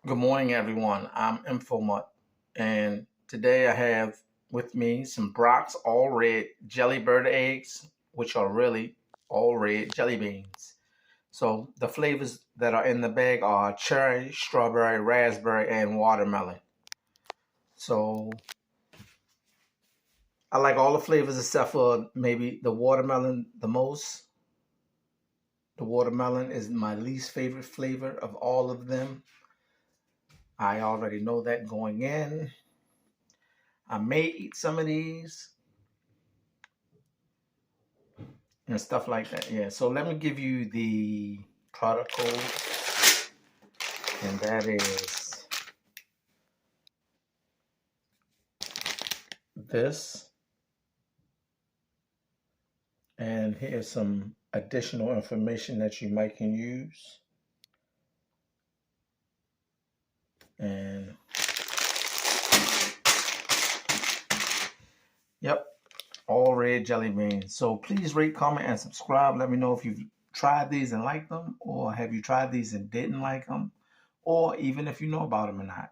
Good morning, everyone. I'm Infomut, and today I have with me some Brock's All Red Jelly Bird eggs, which are really all red jelly beans. So the flavors that are in the bag are cherry, strawberry, raspberry, and watermelon. So I like all the flavors except for maybe the watermelon the most. The watermelon is my least favorite flavor of all of them. I already know that going in. I may eat some of these and stuff like that. Yeah, so let me give you the product code, and that is this. And here's some additional information that you might can use. And yep, all red jelly beans. So please rate, comment, and subscribe. Let me know if you've tried these and liked them, or have you tried these and didn't like them, or even if you know about them or not.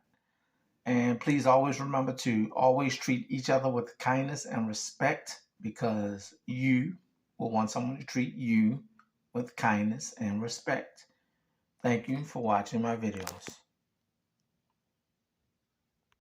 And please always remember to always treat each other with kindness and respect, because you will want someone to treat you with kindness and respect. Thank you for watching my videos.